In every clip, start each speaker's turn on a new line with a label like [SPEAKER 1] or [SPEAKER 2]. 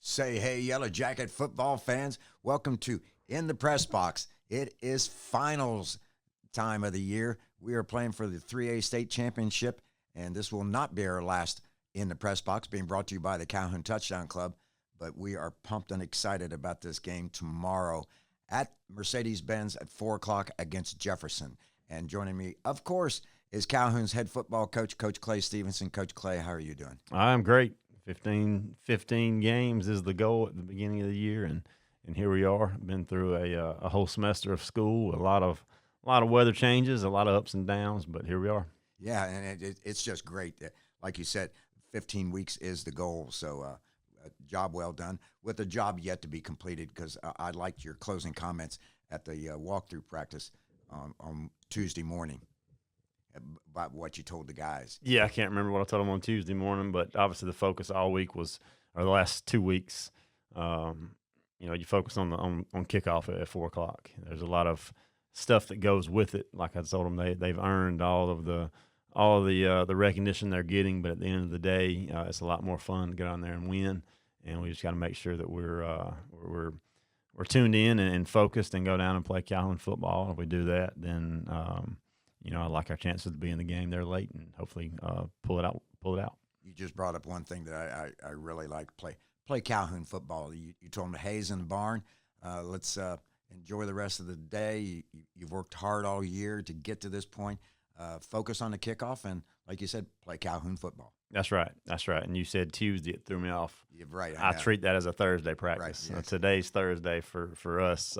[SPEAKER 1] Say hey, Yellow Jacket football fans. Welcome to In the Press Box. It is finals time of the year. We are playing for the 3A state championship, and this will not be our last In the Press Box, being brought to you by the Calhoun Touchdown Club. But we are pumped and excited about this game tomorrow at Mercedes-Benz at 4 o'clock against Jefferson. And joining me, of course, is Calhoun's head football coach, Coach Clay Stevenson. Coach Clay, how are you doing?
[SPEAKER 2] I'm great. 15 games is the goal at the beginning of the year, and here we are. Been through a whole semester of school, a lot of weather changes, a lot of ups and downs, but here we are.
[SPEAKER 1] Yeah, and it's just great. Like you said, 15 weeks is the goal, so job well done. With a job yet to be completed, because I liked your closing comments at the walkthrough practice on Tuesday morning about what you told the guys.
[SPEAKER 2] Yeah, I can't remember what I told them on Tuesday morning, but obviously the focus all week or the last 2 weeks, you focus on kickoff at 4 o'clock. There's a lot of stuff that goes with it. Like I told them, they've earned all of the recognition they're getting, but at the end of the day, it's a lot more fun to get on there and win. And we just got to make sure that we're tuned in and focused and go down and play Calhoun football. If we do that, then I like our chances to be in the game there late and hopefully pull it out.
[SPEAKER 1] You just brought up one thing that I really like. Play Calhoun football. You told them the hay's in the barn. Let's enjoy the rest of the day. You've worked hard all year to get to this point. Focus on the kickoff and, like you said, play Calhoun football.
[SPEAKER 2] That's right. And you said Tuesday. It threw me off.
[SPEAKER 1] You're right.
[SPEAKER 2] I treat that as a Thursday practice.
[SPEAKER 1] Right, yes.
[SPEAKER 2] Today's Thursday for us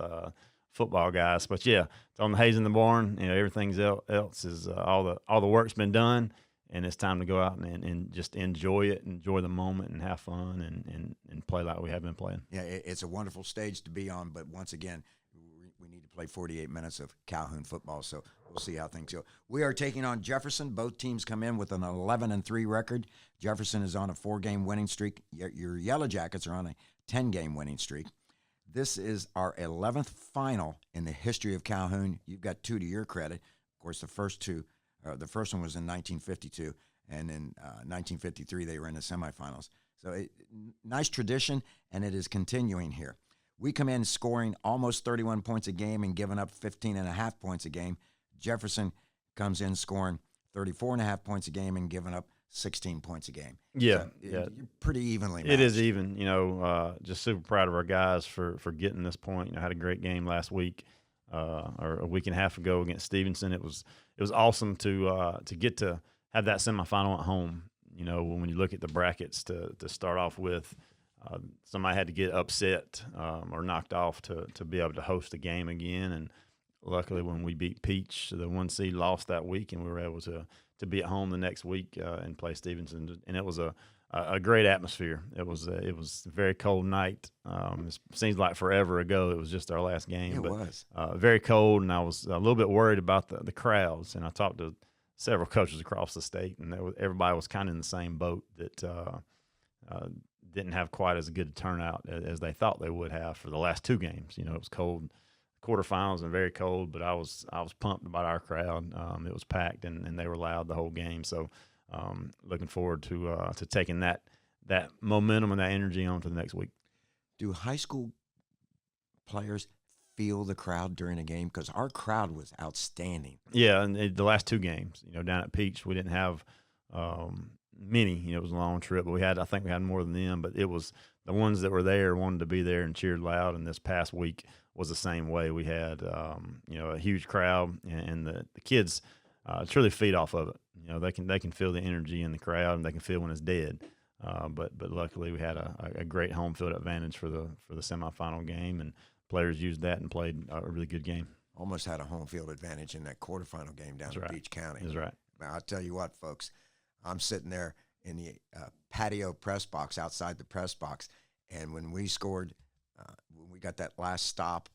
[SPEAKER 2] football guys. But yeah, it's on the hay's in the barn. Everything else is all the work's been done, and it's time to go out and just enjoy it, enjoy the moment, and have fun and play like we have been playing.
[SPEAKER 1] Yeah, it's a wonderful stage to be on. But once again, we need to play 48 minutes of Calhoun football, so we'll see how things go. We are taking on Jefferson. Both teams come in with an 11-3 record. Jefferson is on a 4-game winning streak. Your Yellow Jackets are on a 10-game winning streak. This is our 11th final in the history of Calhoun. You've got 2 to your credit. Of course, the first one was in 1952, and in 1953 they were in the semifinals. So nice tradition, and it is continuing here. We come in scoring almost 31 points a game and giving up 15.5 points a game. Jefferson comes in scoring 34.5 points a game and giving up 16 points a game.
[SPEAKER 2] Yeah,
[SPEAKER 1] so
[SPEAKER 2] yeah.
[SPEAKER 1] You're pretty evenly matched.
[SPEAKER 2] It is even. Just super proud of our guys for getting this point. I had a great game last week, or a week and a half ago against Stevenson. It was awesome to get to have that semifinal at home. When you look at the brackets to start off with. Somebody had to get upset or knocked off to be able to host a game again. And luckily when we beat Peach, the 1 seed lost that week, and we were able to be at home the next week and play Stevenson. And it was a great atmosphere. It was a very cold night. It seems like forever ago. It was just our last game.
[SPEAKER 1] It was.
[SPEAKER 2] Very cold, and I was a little bit worried about the crowds. And I talked to several coaches across the state, and everybody was kind of in the same boat that didn't have quite as good a turnout as they thought they would have for the last 2 games. It was cold, quarterfinals and very cold, but I was pumped about our crowd. It was packed and they were loud the whole game. So looking forward to taking that momentum and that energy on to the next week.
[SPEAKER 1] Do high school players feel the crowd during a game? Because our crowd was outstanding.
[SPEAKER 2] Yeah, and the last 2 games, down at Peach, we didn't have many. It was a long trip, but I think we had more than them, but it was the ones that were there wanted to be there and cheered loud. And this past week was the same way. We had a huge crowd, and the kids truly feed off of it. They can feel the energy in the crowd, and they can feel when it's dead. But luckily we had a great home field advantage for the semifinal game, and players used that and played a really good game.
[SPEAKER 1] Almost had a home field advantage in that quarterfinal game down in Beach County.
[SPEAKER 2] That's right.
[SPEAKER 1] Now, I'll tell you what, folks. I'm sitting there in the patio press box outside the press box, and when we scored, when we got that last stop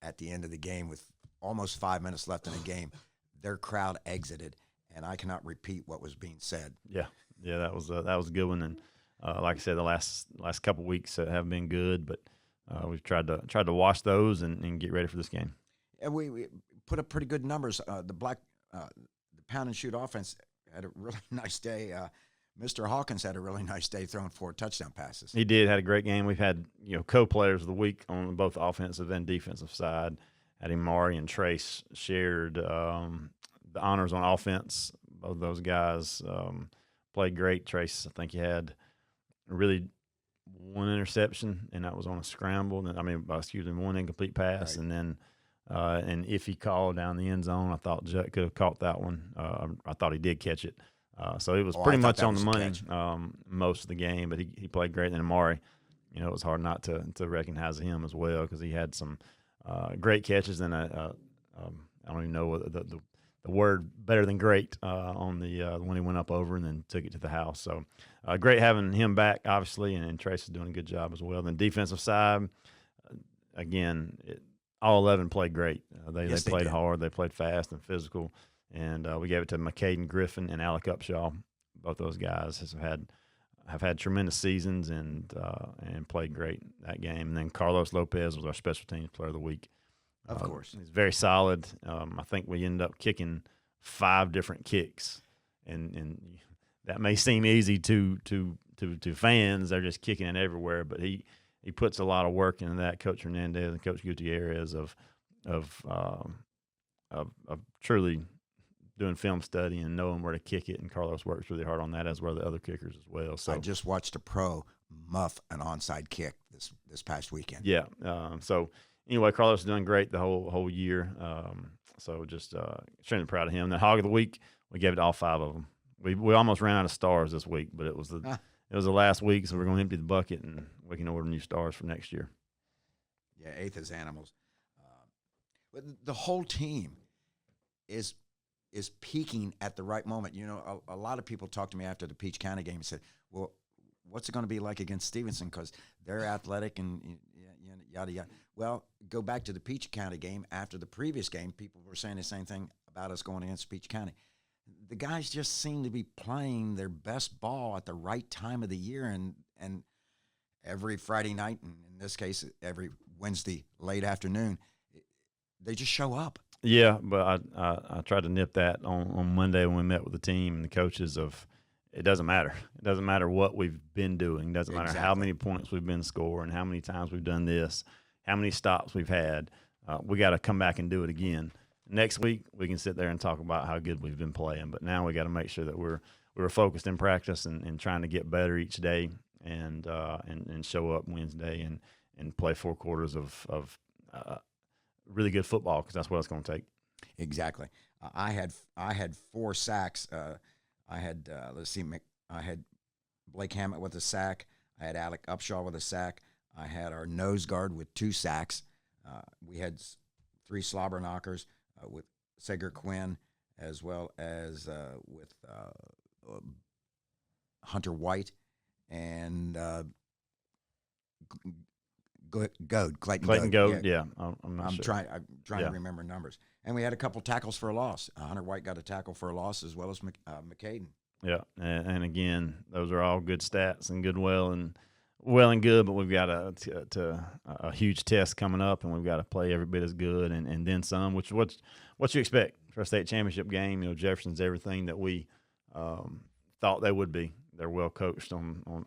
[SPEAKER 1] at the end of the game with almost 5 minutes left in the game, their crowd exited, and I cannot repeat what was being said.
[SPEAKER 2] Yeah, that was a good one, and like I said, the last couple of weeks have been good, but we've tried to watch those and get ready for this game.
[SPEAKER 1] And we put up pretty good numbers. The pound and shoot offense had a really nice day. Mr. Hawkins had a really nice day throwing 4 touchdown passes.
[SPEAKER 2] He did, had a great game. We've had, co-players of the week on both the offensive and defensive side. Had Amari and Trace shared the honors on offense. Both of those guys played great. Trace, I think he had really one interception, and that was on a scramble. One incomplete pass,
[SPEAKER 1] Right.
[SPEAKER 2] and then and if he called down the end zone, I thought Judd could have caught that one. I thought he did catch it. So it was pretty much on the money most of the game, but he played great. And then Amari, it was hard not to recognize him as well because he had some great catches. And I don't even know the word better than great on the when he went up over and then took it to the house. So great having him back, obviously, and Trace is doing a good job as well. Then defensive side, again, all 11 played great. They played hard, they played fast and physical. And we gave it to McCaden Griffin and Alec Upshaw. Both those guys have had tremendous seasons and played great that game. And then Carlos Lopez was our special teams player of the week.
[SPEAKER 1] Of course,
[SPEAKER 2] he's very solid. I think we ended up kicking 5 different kicks, and that may seem easy to fans. They're just kicking it everywhere, but he puts a lot of work into that. Coach Hernandez and Coach Gutierrez of truly doing film study and knowing where to kick it, and Carlos works really hard on that, as well as the other kickers as well. So
[SPEAKER 1] I just watched a pro muff an onside kick this past weekend.
[SPEAKER 2] Yeah. So anyway, Carlos is doing great the whole year. So just extremely proud of him. The Hog of the Week, we gave it to all 5 of them. We almost ran out of stars this week, but it was the last week, so we're going to empty the bucket and we can order new stars for next year.
[SPEAKER 1] Yeah, 8th is animals. But the whole team is peaking at the right moment. A lot of people talked to me after the Peach County game and said, well, what's it going to be like against Stevenson, because they're athletic and yada, yada. Well, go back to the Peach County game. After the previous game, people were saying the same thing about us going against Peach County. The guys just seem to be playing their best ball at the right time of the year, and every Friday night, and in this case, every Wednesday late afternoon, they just show up.
[SPEAKER 2] Yeah, but I tried to nip that on Monday when we met with the team and the coaches of it doesn't matter. It doesn't matter what we've been doing. It doesn't matter how many points we've been scoring, how many times we've done this, how many stops we've had. We got to come back and do it again. Next week, we can sit there and talk about how good we've been playing, but now we got to make sure that we're focused in practice and trying to get better each day and show up Wednesday and play 4 quarters of really good football, because that's what it's going to take.
[SPEAKER 1] Exactly. I had 4 sacks. I had I had Blake Hammett with a sack. I had Alec Upshaw with a sack. I had our nose guard with 2 sacks. We had 3 slobber knockers with Sager Quinn, as well as with Hunter White and Clayton Goad.
[SPEAKER 2] Yeah. I'm sure.
[SPEAKER 1] trying to remember numbers. And we had a couple tackles for a loss. Hunter White got a tackle for a loss, as well as McCaden.
[SPEAKER 2] Yeah, and again, those are all good stats and well and good, but we've got a huge test coming up, and we've got to play every bit as good and then some. Which what you expect for a state championship game? Jefferson's everything that we thought they would be. They're well coached on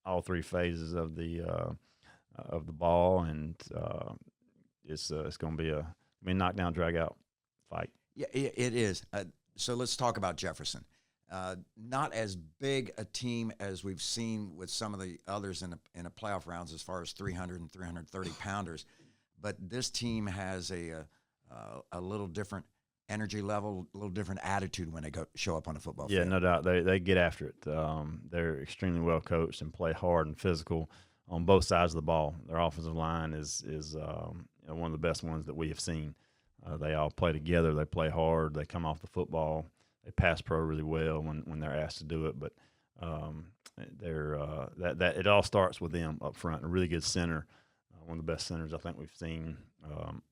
[SPEAKER 2] all 3 phases of the ball, and it's going to be a knockdown, drag out fight.
[SPEAKER 1] Yeah, it is. So let's talk about Jefferson. Not as big a team as we've seen with some of the others in a playoff rounds, as far as 300 and 330 pounders, but this team has a little different energy level, a little different attitude when they show up on the football field.
[SPEAKER 2] Yeah, no doubt. They get after it. They're extremely well coached and play hard and physical on both sides of the ball. Their offensive line is one of the best ones that we have seen. They all play together. They play hard. They come off the football. They pass pro really well when they're asked to do it. But it all starts with them up front. A really good center, one of the best centers I think we've seen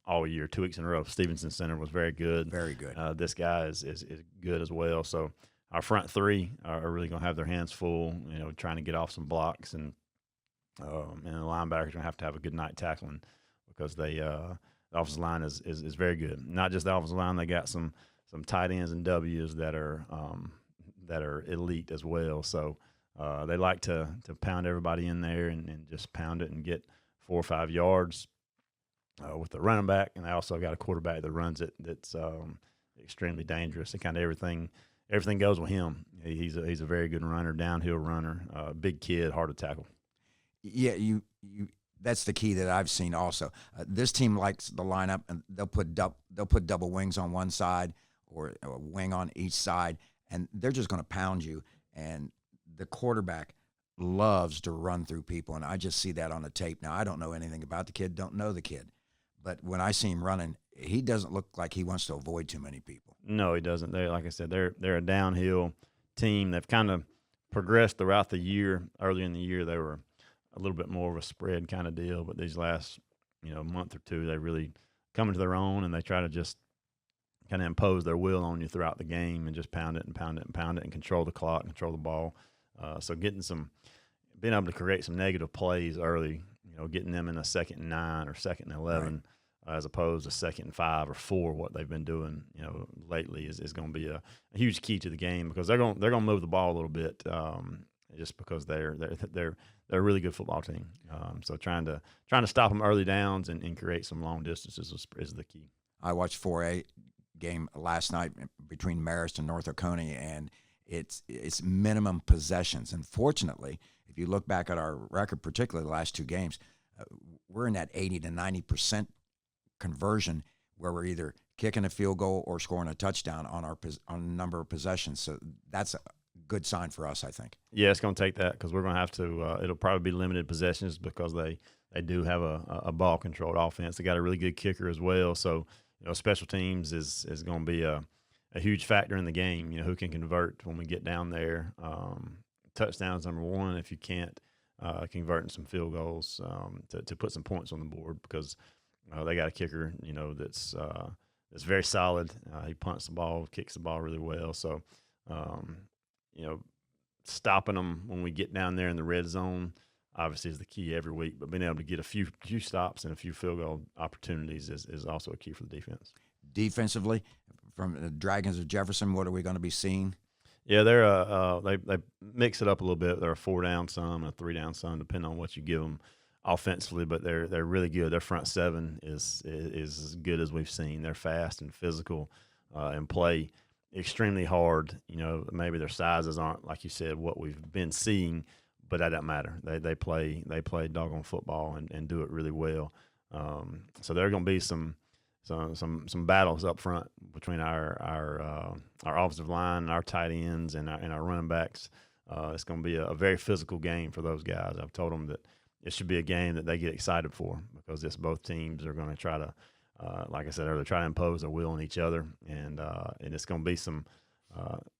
[SPEAKER 2] all year. 2 weeks in a row. Stevenson center was very good.
[SPEAKER 1] Very good.
[SPEAKER 2] This guy is good as well. So our front 3 are really going to have their hands full. Trying to get off some blocks, and the linebackers are going to have a good night tackling, because the offensive line is very good. Not just the offensive line, they got some tight ends and W's that are that are elite as well. So they like to pound everybody in there and just pound it and get 4 or 5 yards with the running back. And they also got a quarterback that runs it that's extremely dangerous. And kind of everything goes with him. He's a very good runner, downhill runner, big kid, hard to tackle.
[SPEAKER 1] Yeah, you that's the key that I've seen also. This team likes the lineup, and they'll put double wings on one side or a wing on each side, and they're just going to pound you. And the quarterback loves to run through people, and I just see that on the tape. Now, I don't know anything about the kid, don't know the kid, but when I see him running, he doesn't look like he wants to avoid too many people.
[SPEAKER 2] No, he doesn't. Like I said, they're a downhill team. They've kind of progressed throughout the year. Early in the year, they were a little bit more of a spread kind of deal, but these last month or two, they really come into their own, and they try to just kind of impose their will on you throughout the game and just pound it and pound it and pound it and control the clock, control the ball. So being able to create some negative plays early, getting them in a 2nd and 9 or 2nd and 11, right, as opposed to 2nd and 5 or 4, what they've been doing, lately is going to be a huge key to the game, because they're going to move the ball a little bit, just because they're a really good football team. So trying to stop them early downs and create some long distances is the key.
[SPEAKER 1] I watched 4A game last night between Marist and North Oconee, and it's minimum possessions. And fortunately, if you look back at our record, particularly the last 2 games, we're in that 80 to 90% conversion where we're either kicking a field goal or scoring a touchdown on a number of possessions. So that's a good sign for us, I think.
[SPEAKER 2] Yeah, it's going to take that, because we're going to have to it'll probably be limited possessions, because they do have a ball-controlled offense. They got a really good kicker as well. So, special teams is going to be a huge factor in the game. Who can convert when we get down there. Touchdowns, number one. If you can't, converting some field goals to put some points on the board, because they got a kicker, that's very solid. He punts the ball, kicks the ball really well. So, stopping them when we get down there in the red zone obviously is the key every week, but being able to get a few stops and a few field goal opportunities is also a key for the defense.
[SPEAKER 1] Defensively, from the Dragons of Jefferson, what are we going to be seeing?
[SPEAKER 2] Yeah, they're they mix it up a little bit. They're a 4-down some and a 3-down some, depending on what you give them offensively. But they're really good. Their front 7 is as good as we've seen. They're fast and physical, and play extremely hard. Maybe their sizes aren't, like you said, what we've been seeing, but that doesn't matter. They play doggone football and do it really well. So there are going to be some battles up front between our offensive line and our tight ends and our running backs. It's going to be a very physical game for those guys. I've told them that it should be a game that they get excited for, because both teams are going to try to, like I said earlier, try to impose their will on each other, and it's going to be some.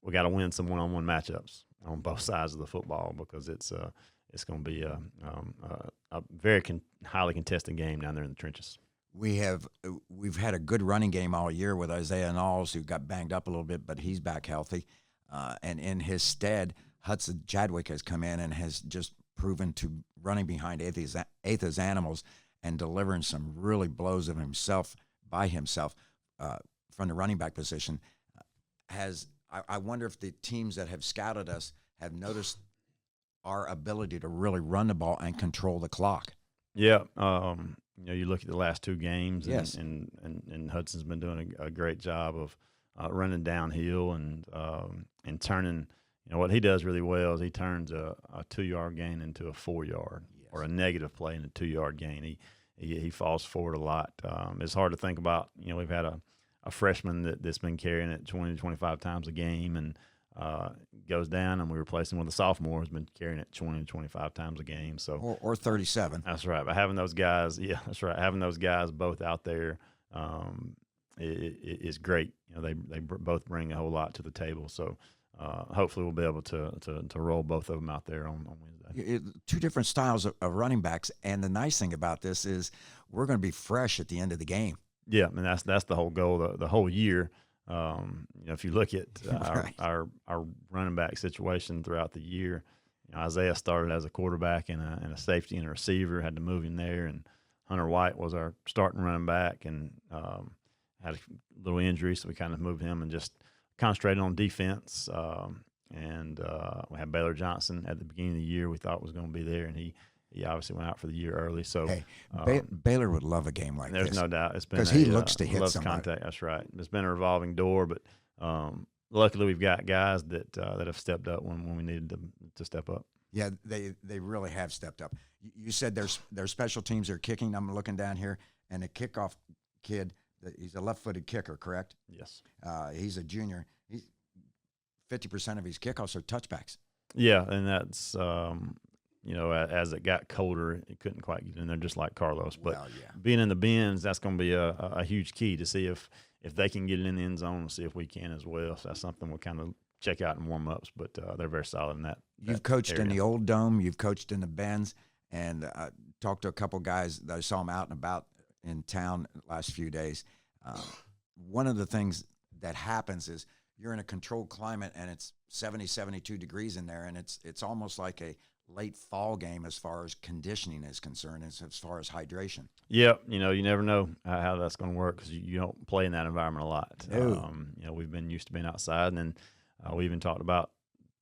[SPEAKER 2] We got to win some one-on-one matchups on both sides of the football, because it's going to be a very highly contested game down there in the trenches.
[SPEAKER 1] We've had a good running game all year with Isaiah Knowles, who got banged up a little bit, but he's back healthy. And in his stead, Hudson Chadwick has come in and has just proven to running behind Atha's animals and delivering some really blows of himself by himself from the running back position. I wonder if the teams that have scouted us have noticed our ability to really run the ball and control the clock.
[SPEAKER 2] Yeah, you look at the last 2 games,
[SPEAKER 1] yes,
[SPEAKER 2] and Hudson's been doing a great job of running downhill and turning. What he does really well is he turns a 2-yard gain into a 4-yard, yes, or a negative play into a 2-yard gain. He falls forward a lot. It's hard to think about. We've had a freshman that's been carrying it 20 to 25 times a game, and goes down, and we replace him with a sophomore who's been carrying it 20 to 25 times a game. So
[SPEAKER 1] or 37.
[SPEAKER 2] That's right. But having those guys, having those guys both out there is great. They both bring a whole lot to the table. So hopefully we'll be able to roll both of them out there on Wednesday.
[SPEAKER 1] 2 different styles of running backs, and the nice thing about this is we're going to be fresh at the end of the game.
[SPEAKER 2] Yeah, and that's the whole goal, the whole year. If you look at
[SPEAKER 1] right,
[SPEAKER 2] our running back situation throughout the year, Isaiah started as a quarterback and a safety and a receiver, had to move him there, and Hunter White was our starting running back and had a little injury, so we kind of moved him and just concentrated on defense. and we had Baylor Johnson at the beginning of the year. We thought was going to be there, and he obviously went out for the year early. So
[SPEAKER 1] Hey, Baylor would love a game like
[SPEAKER 2] there's
[SPEAKER 1] this.
[SPEAKER 2] no doubt. It's been
[SPEAKER 1] because he looks to hit
[SPEAKER 2] loves
[SPEAKER 1] somebody.
[SPEAKER 2] contact. That's right. It's been a revolving door, but luckily we've got guys that have stepped up when we needed to step up.
[SPEAKER 1] Yeah, they really have stepped up. You said their special teams are kicking. I'm looking down here, and the kickoff kid, he's a left-footed kicker, correct?
[SPEAKER 2] Yes.
[SPEAKER 1] He's a junior. 50% of his kickoffs are touchbacks.
[SPEAKER 2] Yeah, and that's as it got colder, it couldn't quite get in there, just like Carlos. But being in the bins, that's going to be a huge key to see if they can get it in the end zone and see if we can as well. So that's something we'll kind of check out in warm-ups, but they're very solid in that.
[SPEAKER 1] You've coached
[SPEAKER 2] area.
[SPEAKER 1] in the old dome. You've coached in the bends, and talked to a couple guys that I saw them out and about in town the last few days. One of the things that happens is you're in a controlled climate, and it's 70, 72 degrees in there, and it's almost like a late fall game as far as conditioning is concerned, as far as hydration.
[SPEAKER 2] Yep, you never know how that's going to work because you don't play in that environment a lot.
[SPEAKER 1] No.
[SPEAKER 2] We've been used to being outside, and then we even talked about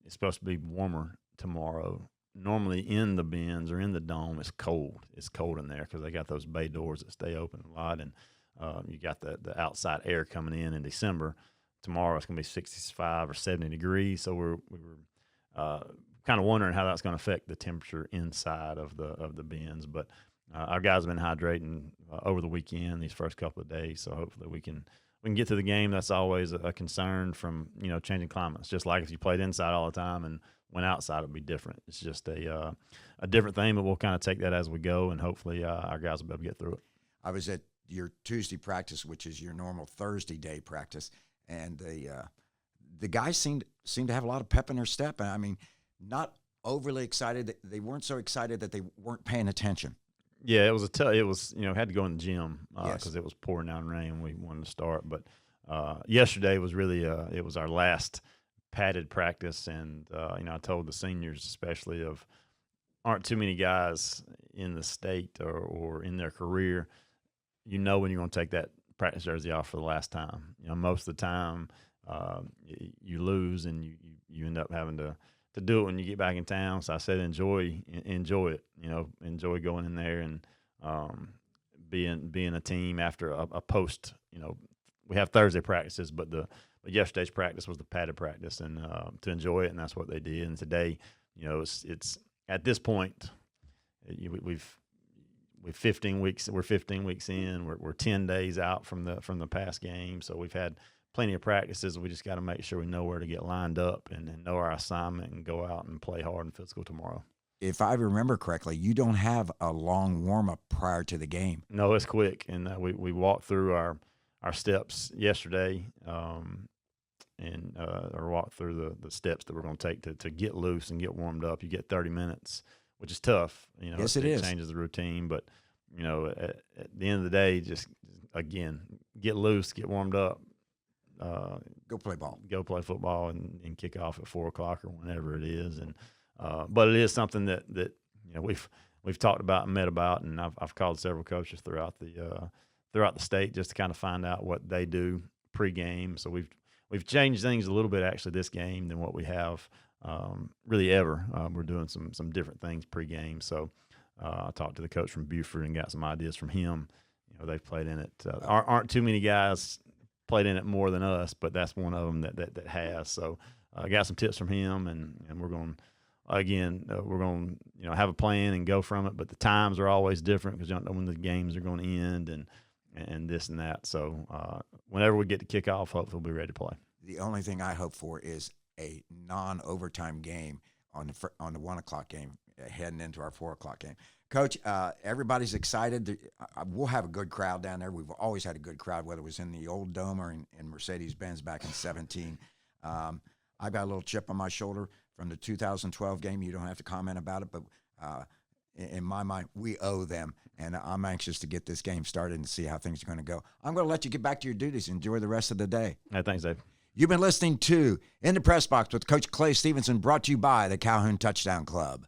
[SPEAKER 2] it's supposed to be warmer tomorrow. Normally in the bins or in the dome, it's cold. It's cold in there because they got those bay doors that stay open a lot, and you got the outside air coming in December. Tomorrow it's going to be 65 or 70 degrees, so we were kind of wondering how that's going to affect the temperature inside of the bins. But our guys have been hydrating over the weekend, these first couple of days, so hopefully we can get to the game. That's always a concern from changing climates. Just like if you played inside all the time and went outside, it'd be different. It's just a different thing, but we'll kind of take that as we go, and hopefully our guys will be able to get through it.
[SPEAKER 1] I was at your Tuesday practice, which is your normal Thursday day practice, and the guys seemed to have a lot of pep in their step. I mean, not overly excited. They weren't so excited that they weren't paying attention.
[SPEAKER 2] Yeah, it was had to go in the gym because
[SPEAKER 1] Yes.
[SPEAKER 2] it was pouring down rain. We wanted to start, but yesterday was really it was our last padded practice, and I told the seniors especially aren't too many guys in the state or in their career, when you're going to take that practice jersey off for the last time. Most of the time you lose, and you end up having to do it when you get back in town. So I said, enjoy it, enjoy going in there and being a team after a post, we have Thursday practices, but yesterday's practice was the padded practice, and to enjoy it. And that's what they did. And today, it's at this point, we've 15 weeks, we're 15 weeks in, we're 10 days out from the past game. So we've had plenty of practices. We just got to make sure we know where to get lined up and know our assignment and go out and play hard and physical tomorrow.
[SPEAKER 1] If I remember correctly, you don't have a long warm-up prior to the game.
[SPEAKER 2] No, it's quick. And we walked through our steps yesterday or walked through the steps that we're going to take to get loose and get warmed up. You get 30 minutes, which is tough.
[SPEAKER 1] Yes, it is.
[SPEAKER 2] Changes the routine. But, at the end of the day, just, again, get loose, get warmed up.
[SPEAKER 1] Go play ball.
[SPEAKER 2] Go play football and kick off at 4 o'clock or whenever it is. And but it is something that we've talked about and met about, and I've called several coaches throughout the state just to kind of find out what they do pregame. So we've changed things a little bit actually this game than what we have really ever. We're doing some different things pregame. So I talked to the coach from Buford and got some ideas from him. They've played in it. Aren't too many guys played in it more than us, but that's one of them that has. So I got some tips from him, and we're going to have a plan and go from it. But the times are always different because you don't know when the games are going to end and this and that. So whenever we get to kick off, hopefully we'll be ready to play.
[SPEAKER 1] The only thing I hope for is a non-overtime game on the 1 o'clock game heading into our 4 o'clock game. Coach, everybody's excited. We'll have a good crowd down there. We've always had a good crowd, whether it was in the old dome or in Mercedes-Benz back in 17. I got a little chip on my shoulder from the 2012 game. You don't have to comment about it, but in my mind, we owe them, and I'm anxious to get this game started and see how things are going to go. I'm going to let you get back to your duties. Enjoy the rest of the day.
[SPEAKER 2] Hey, thanks, Dave.
[SPEAKER 1] You've been listening to In the Press Box with Coach Clay Stevenson, brought to you by the Calhoun Touchdown Club.